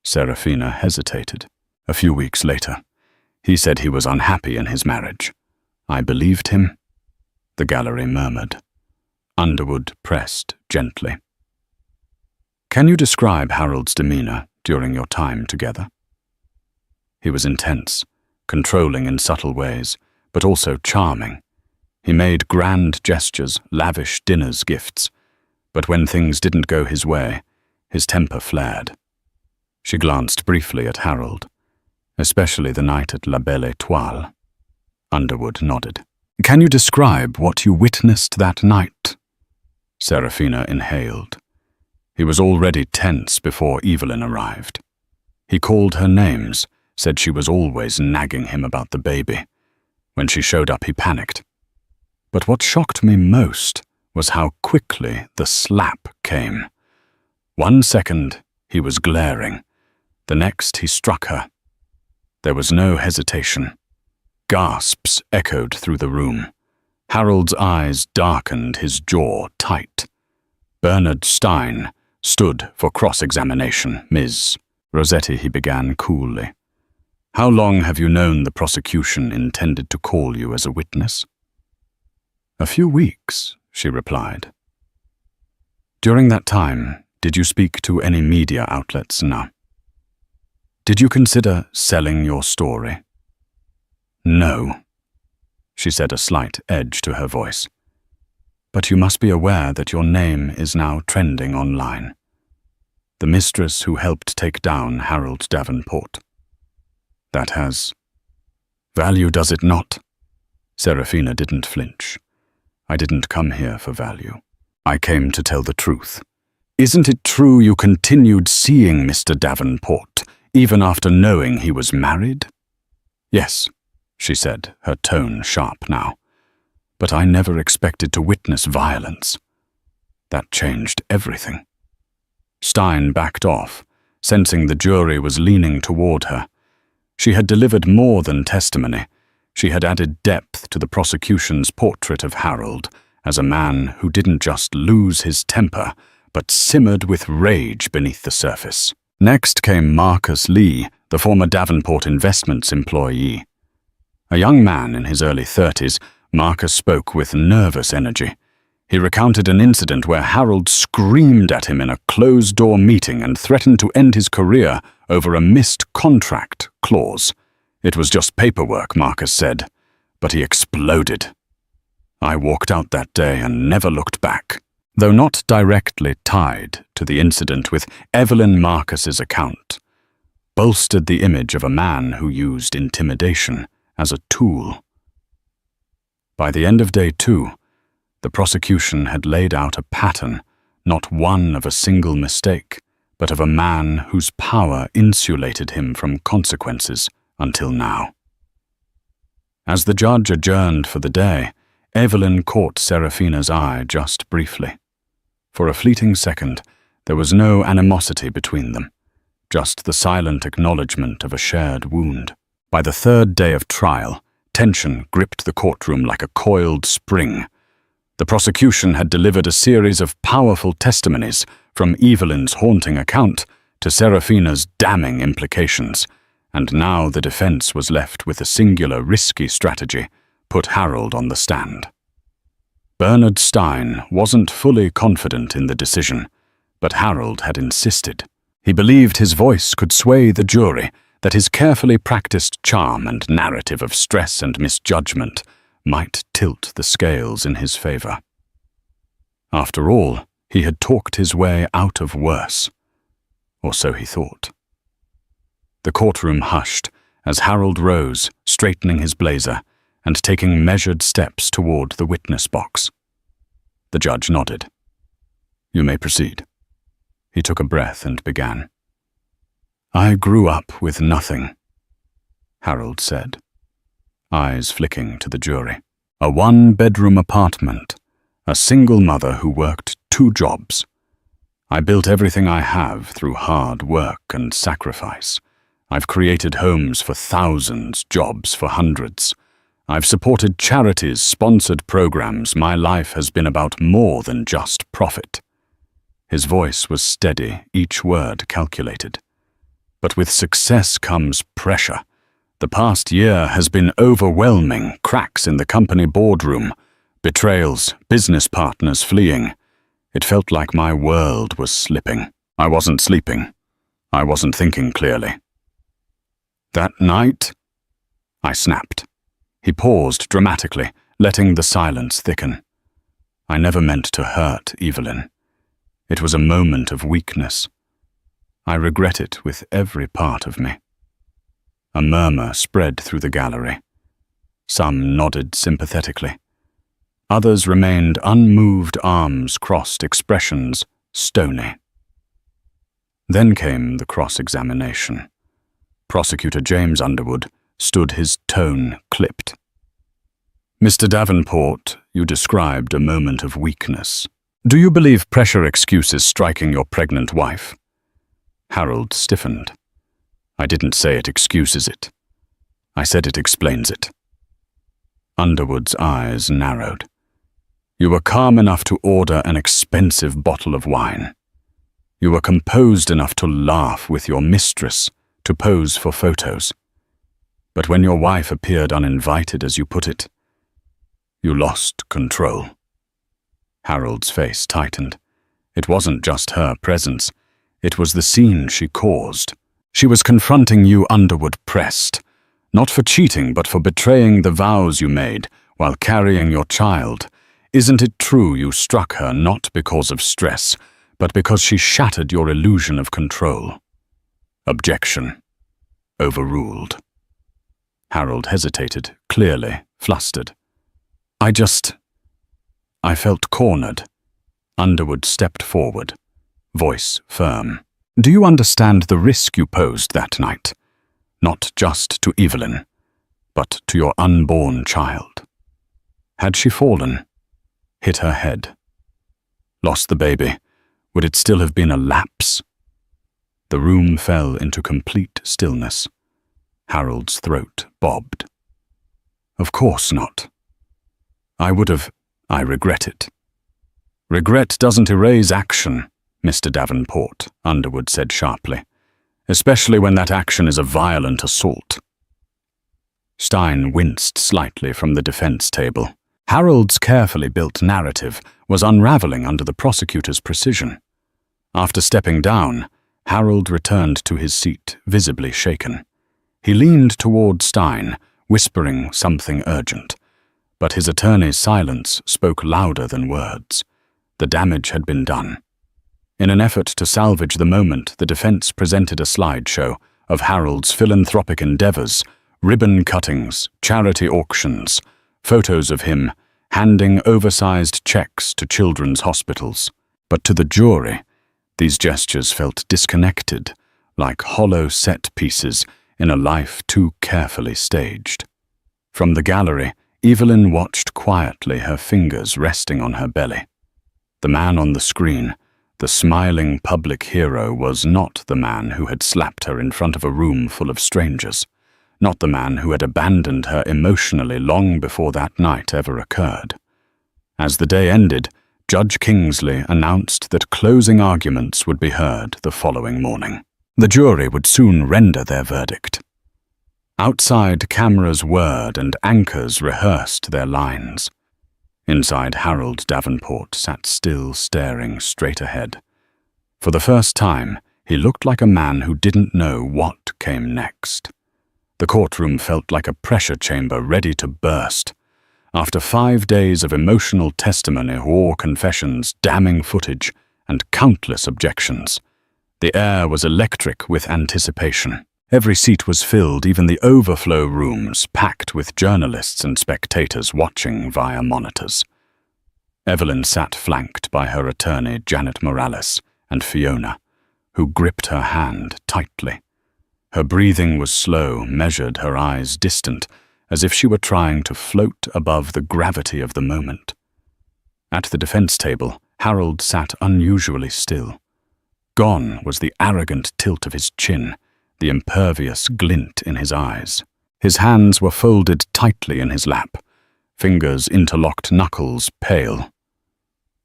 Serafina hesitated. A few weeks later, he said he was unhappy in his marriage. I believed him. The gallery murmured. Underwood pressed gently. Can you describe Harold's demeanor during your time together? He was intense, controlling in subtle ways, but also charming. He made grand gestures, lavish dinners, gifts, but when things didn't go his way, his temper flared. She glanced briefly at Harold, especially the night at La Belle Étoile. Underwood nodded. Can you describe what you witnessed that night? Serafina inhaled. He was already tense before Evelyn arrived. He called her names, said she was always nagging him about the baby. When she showed up, he panicked. But what shocked me most was how quickly the slap came. 1 second, he was glaring. The next, he struck her. There was no hesitation. Gasps echoed through the room. Harold's eyes darkened, his jaw tight. Bernard Stein stood for cross-examination, Ms. Rossetti, he began coolly. How long have you known the prosecution intended to call you as a witness? A few weeks, she replied. During that time, did you speak to any media outlets? No. Did you consider selling your story? No, she said, a slight edge to her voice. But you must be aware that your name is now trending online. The mistress who helped take down Harold Davenport. That has value, does it not? Serafina didn't flinch. I didn't come here for value. I came to tell the truth. Isn't it true you continued seeing Mr. Davenport, even after knowing he was married? Yes, she said, her tone sharp now. But I never expected to witness violence. That changed everything. Stein backed off, sensing the jury was leaning toward her. She had delivered more than testimony. She had added depth to the prosecution's portrait of Harold as a man who didn't just lose his temper, but simmered with rage beneath the surface. Next came Marcus Lee, the former Davenport Investments employee. A young man in his early 30s, Marcus spoke with nervous energy. He recounted an incident where Harold screamed at him in a closed-door meeting and threatened to end his career over a missed contract clause. It was just paperwork, Marcus said, but he exploded. I walked out that day and never looked back. Though not directly tied to the incident with Evelyn Marcus's account, bolstered the image of a man who used intimidation as a tool. By the end of day 2, the prosecution had laid out a pattern, not one of a single mistake, but of a man whose power insulated him from consequences until now. As the judge adjourned for the day, Evelyn caught Serafina's eye just briefly. For a fleeting second, there was no animosity between them, just the silent acknowledgement of a shared wound. By the 3rd day of trial, tension gripped the courtroom like a coiled spring. The prosecution had delivered a series of powerful testimonies, from Evelyn's haunting account to Serafina's damning implications, and now the defense was left with a singular risky strategy: put Harold on the stand. Bernard Stein wasn't fully confident in the decision, but Harold had insisted. He believed his voice could sway the jury, that his carefully practiced charm and narrative of stress and misjudgment might tilt the scales in his favor. After all, he had talked his way out of worse, or so he thought. The courtroom hushed as Harold rose, straightening his blazer and taking measured steps toward the witness box. The judge nodded. You may proceed. He took a breath and began. I grew up with nothing, Harold said, eyes flicking to the jury. A 1-bedroom apartment, a single mother who worked 2 jobs. I built everything I have through hard work and sacrifice. I've created homes for thousands, jobs for hundreds. I've supported charities, sponsored programs. My life has been about more than just profit. His voice was steady, each word calculated. But with success comes pressure. The past year has been overwhelming. Cracks in the company boardroom, betrayals, business partners fleeing. It felt like my world was slipping. I wasn't sleeping. I wasn't thinking clearly. That night, I snapped. He paused dramatically, letting the silence thicken. I never meant to hurt Evelyn. It was a moment of weakness. I regret it with every part of me. A murmur spread through the gallery. Some nodded sympathetically. Others remained unmoved, arms crossed, expressions stony. Then came the cross-examination. Prosecutor James Underwood stood, his tone clipped. Mr. Davenport, you described a moment of weakness. Do you believe pressure excuses striking your pregnant wife? Harold stiffened. I didn't say it excuses it. I said it explains it. Underwood's eyes narrowed. You were calm enough to order an expensive bottle of wine. You were composed enough to laugh with your mistress, to pose for photos. But when your wife appeared uninvited, as you put it, you lost control. Harold's face tightened. It wasn't just her presence. It was the scene she caused. She was confronting you, Underwood pressed, not for cheating, but for betraying the vows you made while carrying your child. Isn't it true you struck her not because of stress, but because she shattered your illusion of control? Objection. Overruled. Harold hesitated, clearly flustered. I felt cornered. Underwood stepped forward, voice firm. Do you understand the risk you posed that night? Not just to Evelyn, but to your unborn child. Had she fallen, hit her head, lost the baby, would it still have been a lapse? The room fell into complete stillness. Harold's throat bobbed. Of course not. I regret it. Regret doesn't erase action, Mr. Davenport, Underwood said sharply, especially when that action is a violent assault. Stein winced slightly from the defense table. Harold's carefully built narrative was unraveling under the prosecutor's precision. After stepping down, Harold returned to his seat, visibly shaken. He leaned toward Stein, whispering something urgent. But his attorney's silence spoke louder than words. The damage had been done. In an effort to salvage the moment, the defense presented a slideshow of Harold's philanthropic endeavors, ribbon cuttings, charity auctions, photos of him handing oversized checks to children's hospitals. But to the jury, these gestures felt disconnected, like hollow set pieces in a life too carefully staged. From the gallery, Evelyn watched quietly, her fingers resting on her belly. The man on the screen, the smiling public hero, was not the man who had slapped her in front of a room full of strangers, not the man who had abandoned her emotionally long before that night ever occurred. As the day ended, Judge Kingsley announced that closing arguments would be heard the following morning. The jury would soon render their verdict. Outside, cameras whirred and anchors rehearsed their lines. Inside, Harold Davenport sat still, staring straight ahead. For the first time, he looked like a man who didn't know what came next. The courtroom felt like a pressure chamber ready to burst. After 5 days of emotional testimony, raw confessions, damning footage, and countless objections, the air was electric with anticipation. Every seat was filled, even the overflow rooms packed with journalists and spectators watching via monitors. Evelyn sat flanked by her attorney, Janet Morales, and Fiona, who gripped her hand tightly. Her breathing was slow, measured, her eyes distant, as if she were trying to float above the gravity of the moment. At the defense table, Harold sat unusually still. Gone was the arrogant tilt of his chin, the impervious glint in his eyes. His hands were folded tightly in his lap, fingers interlocked, knuckles pale.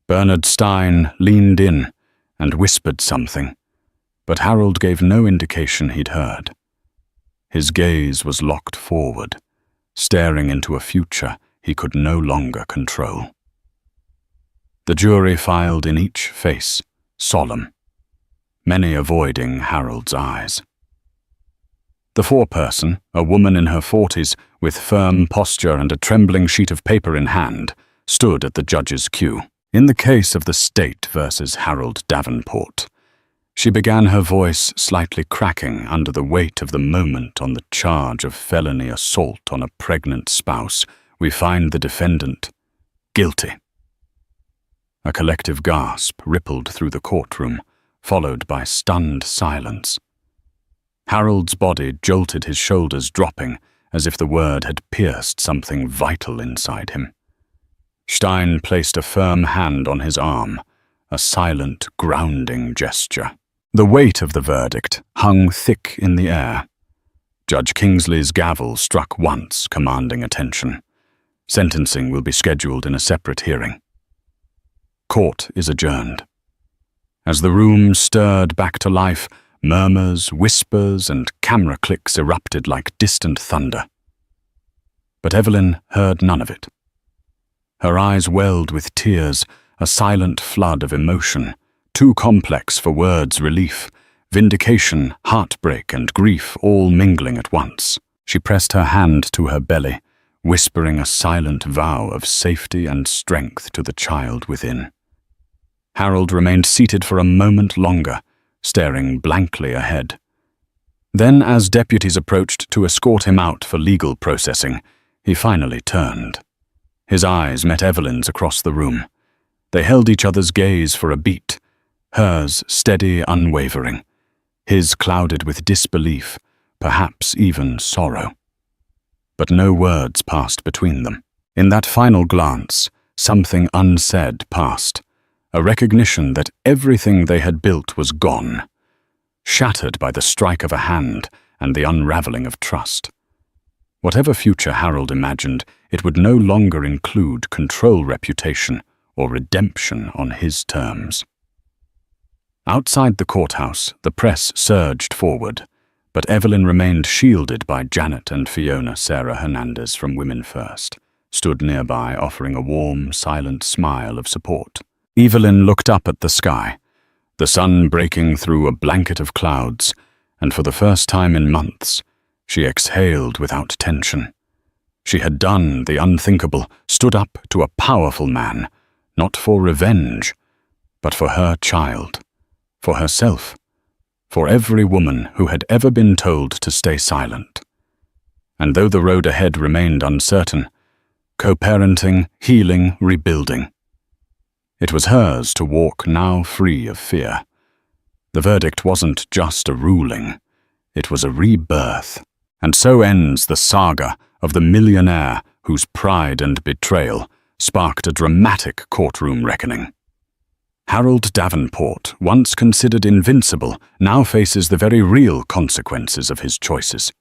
Bernard Stein leaned in and whispered something, but Harold gave no indication he'd heard. His gaze was locked forward, staring into a future he could no longer control. The jury filed in each face, solemn, many avoiding Harold's eyes. The foreperson, a woman in her 40s, with firm posture and a trembling sheet of paper in hand, stood at the judge's cue. In the case of the state versus Harold Davenport, she began, her voice slightly cracking under the weight of the moment. On the charge of felony assault on a pregnant spouse, we find the defendant guilty. A collective gasp rippled through the courtroom, followed by stunned silence. Harold's body jolted, his shoulders dropping, as if the word had pierced something vital inside him. Stein placed a firm hand on his arm, a silent, grounding gesture. The weight of the verdict hung thick in the air. Judge Kingsley's gavel struck once, commanding attention. Sentencing will be scheduled in a separate hearing. Court is adjourned. As the room stirred back to life, murmurs, whispers, and camera clicks erupted like distant thunder. But Evelyn heard none of it. Her eyes welled with tears, a silent flood of emotion, too complex for words' relief, vindication, heartbreak, and grief all mingling at once. She pressed her hand to her belly, whispering a silent vow of safety and strength to the child within. Harold remained seated for a moment longer, staring blankly ahead. Then, as deputies approached to escort him out for legal processing, he finally turned. His eyes met Evelyn's across the room. They held each other's gaze for a beat, hers steady, unwavering, his clouded with disbelief, perhaps even sorrow. But no words passed between them. In that final glance, something unsaid passed, a recognition that everything they had built was gone, shattered by the strike of a hand and the unraveling of trust. Whatever future Harold imagined, it would no longer include control, reputation, or redemption on his terms. Outside the courthouse, the press surged forward, but Evelyn remained shielded by Janet and Fiona Sarah Hernandez from Women First, stood nearby offering a warm, silent smile of support. Evelyn looked up at the sky, the sun breaking through a blanket of clouds, and for the first time in months, she exhaled without tension. She had done the unthinkable, stood up to a powerful man, not for revenge, but for her child, for herself, for every woman who had ever been told to stay silent. And though the road ahead remained uncertain, co-parenting, healing, rebuilding, it was hers to walk now free of fear. The verdict wasn't just a ruling, it was a rebirth. And so ends the saga of the millionaire whose pride and betrayal sparked a dramatic courtroom reckoning. Harold Davenport, once considered invincible, now faces the very real consequences of his choices.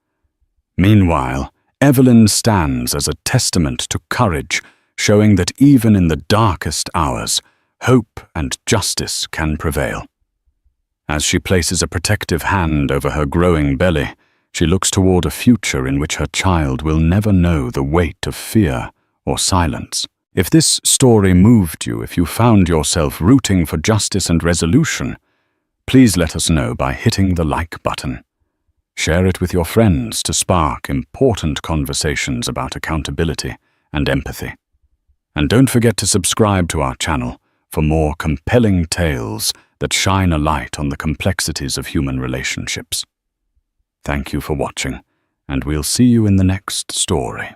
Meanwhile, Evelyn stands as a testament to courage, showing that even in the darkest hours, hope and justice can prevail. As she places a protective hand over her growing belly, she looks toward a future in which her child will never know the weight of fear or silence. If this story moved you, if you found yourself rooting for justice and resolution, please let us know by hitting the like button. Share it with your friends to spark important conversations about accountability and empathy. And don't forget to subscribe to our channel for more compelling tales that shine a light on the complexities of human relationships. Thank you for watching, and we'll see you in the next story.